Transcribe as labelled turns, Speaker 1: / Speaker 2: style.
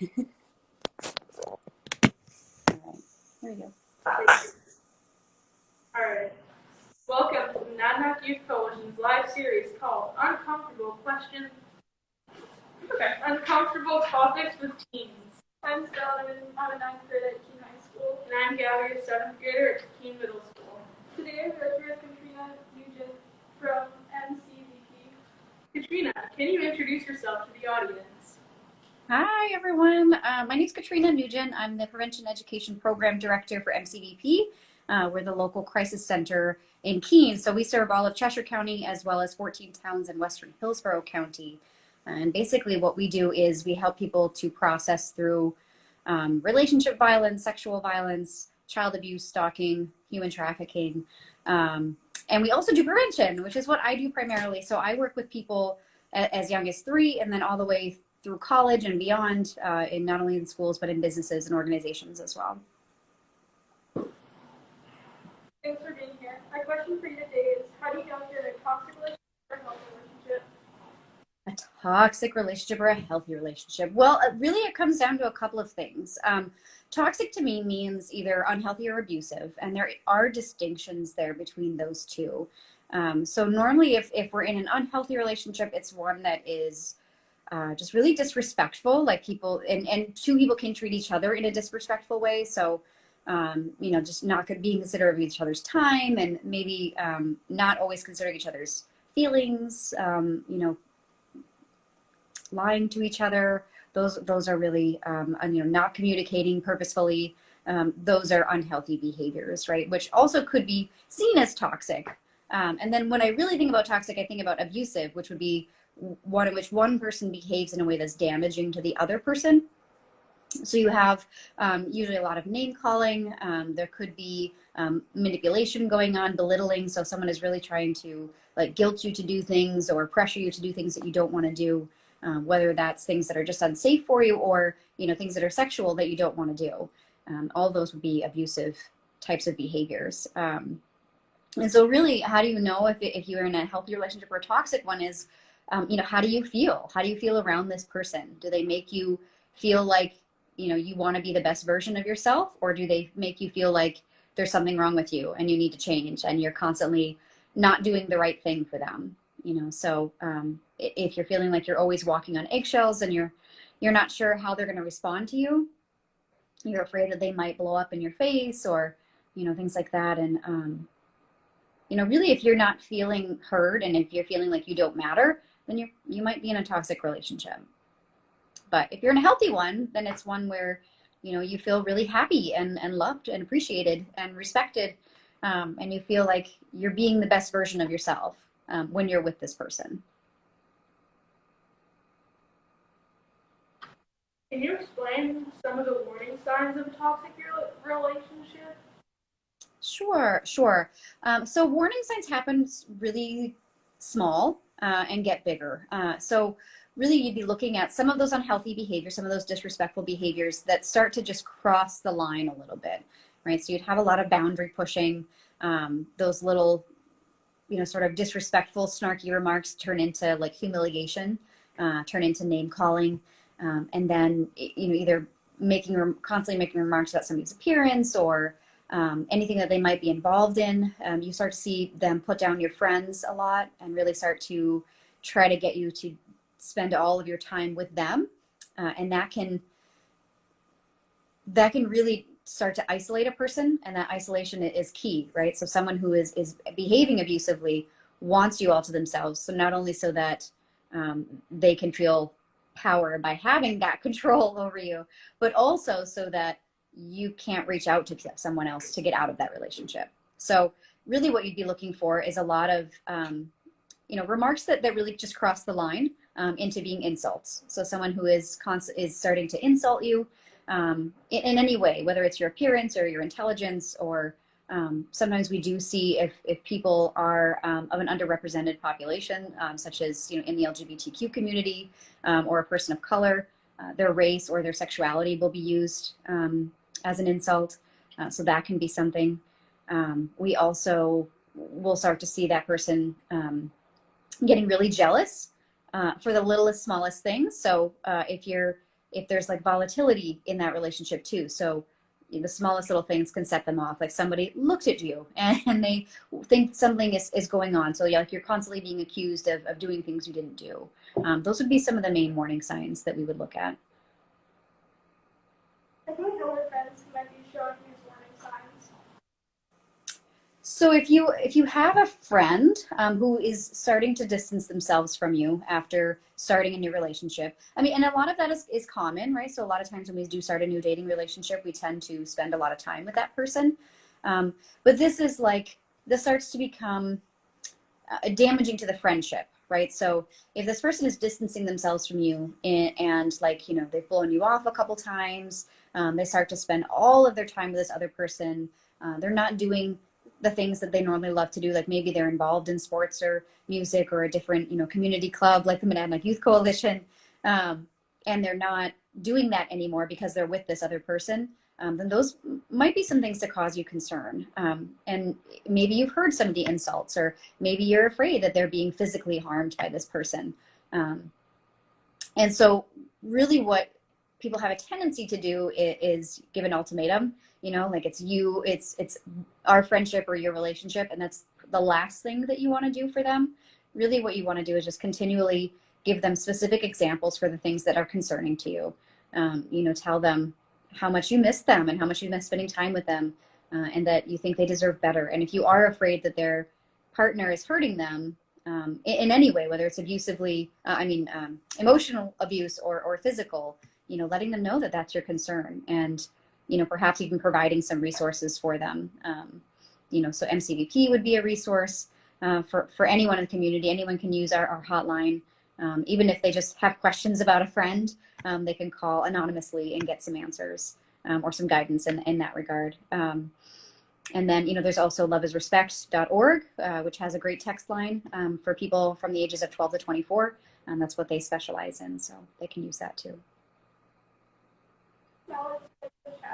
Speaker 1: All right, there we go.
Speaker 2: All right. Welcome to the Monadnock Youth Coalition's live series called Uncomfortable Questions. Uncomfortable Topics with Teens. I'm Stella, I'm a 9th grader at Keene High School. And I'm Gabby, a 7th grader at Keene Middle School. Today we're here with Katrina Nugent from MCVP. Katrina, can you introduce yourself to the audience?
Speaker 1: Hi, everyone. My name is Katrina Nugent. I'm the Prevention Education Program Director for MCVP. We're the local crisis center in Keene. So we serve all of Cheshire County as well as 14 towns in Western Hillsborough County. And basically what we do is we help people to process through relationship violence, sexual violence, child abuse, stalking, human trafficking. And we also do prevention, which is what I do primarily. So I work with people as young as 3 and then all the way through college and beyond, in not only in schools, but in businesses and organizations as well.
Speaker 2: Thanks for being here. My question for you today is, how do you know if you're in a toxic relationship or a healthy relationship?
Speaker 1: A toxic relationship or a healthy relationship? Well, really it comes down to a couple of things. Toxic to me means either unhealthy or abusive, and there are distinctions there between those two. So normally if we're in an unhealthy relationship, it's one that is just really disrespectful, like people, and two people can treat each other in a disrespectful way. So, you know, just not being considerate of each other's time and maybe not always considering each other's feelings, you know, lying to each other. Those are really, you know, not communicating purposefully. Those are unhealthy behaviors, right? Which also could be seen as toxic. And then when I really think about toxic, I think about abusive, which would be one in which one person behaves in a way that's damaging to the other person. So you have usually a lot of name calling. There could be manipulation going on, belittling. So someone is really trying to like guilt you to do things or pressure you to do things that you don't want to do, whether that's things that are just unsafe for you or, you know, things that are sexual that you don't want to do. All of those would be abusive types of behaviors. And so really, how do you know if you're in a healthy relationship or a toxic one is, you know, how do you feel? How do you feel around this person? Do they make you feel like, you know, you want to be the best version of yourself, or do they make you feel like there's something wrong with you and you need to change and you're constantly not doing the right thing for them? You know, so if you're feeling like you're always walking on eggshells and you're not sure how they're going to respond to you, you're afraid that they might blow up in your face or, you know, things like that. And, you know, really, if you're not feeling heard and if you're feeling like you don't matter, then you might be in a toxic relationship. But if you're in a healthy one, then it's one where, you know, you feel really happy and loved and appreciated and respected, and you feel like you're being the best version of yourself when you're with this person.
Speaker 2: Can you explain some of the warning signs of a toxic relationship?
Speaker 1: Sure. So warning signs happen really small and get bigger. So really you'd be looking at some of those unhealthy behaviors, some of those disrespectful behaviors that start to just cross the line a little bit, right? So you'd have a lot of boundary pushing, those little, you know, sort of disrespectful, snarky remarks turn into like humiliation, turn into name calling, and then, you know, either constantly making remarks about somebody's appearance or anything that they might be involved in. You start to see them put down your friends a lot and really start to try to get you to spend all of your time with them. And that can really start to isolate a person, and that isolation is key, right? So someone who is behaving abusively wants you all to themselves. So not only so that they can feel power by having that control over you, but also so that you can't reach out to someone else to get out of that relationship. So really what you'd be looking for is a lot of, you know, remarks that really just cross the line into being insults. So someone who is starting to insult you in any way, whether it's your appearance or your intelligence, or sometimes we do see if people are of an underrepresented population, such as, you know, in the LGBTQ community, or a person of color, their race or their sexuality will be used as an insult. So that can be something. We also will start to see that person getting really jealous for the littlest, smallest things. So if you're if there's like volatility in that relationship too. So the smallest little things can set them off. Like somebody looked at you and they think something is going on. So like you're constantly being accused of doing things you didn't do. Those would be some of the main warning signs that we would look at.
Speaker 2: I feel like older friends who might be showing these warning signs.
Speaker 1: So if you have a friend who is starting to distance themselves from you after starting a new relationship, I mean, and a lot of that is common, right? So a lot of times when we do start a new dating relationship, we tend to spend a lot of time with that person. But this starts to become damaging to the friendship, right? So if this person is distancing themselves from you and like, they've blown you off a couple times, they start to spend all of their time with this other person. They're not doing the things that they normally love to do. Like maybe they're involved in sports or music or a different, community club like the Monadnock Youth Coalition. And they're not doing that anymore because they're with this other person. Then those might be some things that cause you concern. And maybe you've heard some of the insults, or maybe you're afraid that they're being physically harmed by this person. And so really what people have a tendency to do is give an ultimatum, like it's our friendship or your relationship, and that's the last thing that you want to do for them. Really what you want to do is just continually give them specific examples for the things that are concerning to you. Tell them how much you miss them and how much you miss spending time with them, and that you think they deserve better. And if you are afraid that their partner is hurting them in any way, whether it's emotional abuse or physical, letting them know that that's your concern, and perhaps even providing some resources for them. So MCVP would be a resource for anyone in the community. Anyone can use our hotline. Even if they just have questions about a friend, they can call anonymously and get some answers or some guidance in that regard. And then, there's also loveisrespect.org, which has a great text line for people from the ages of 12 to 24. That's what they specialize in, so they can use that too.
Speaker 2: Now let's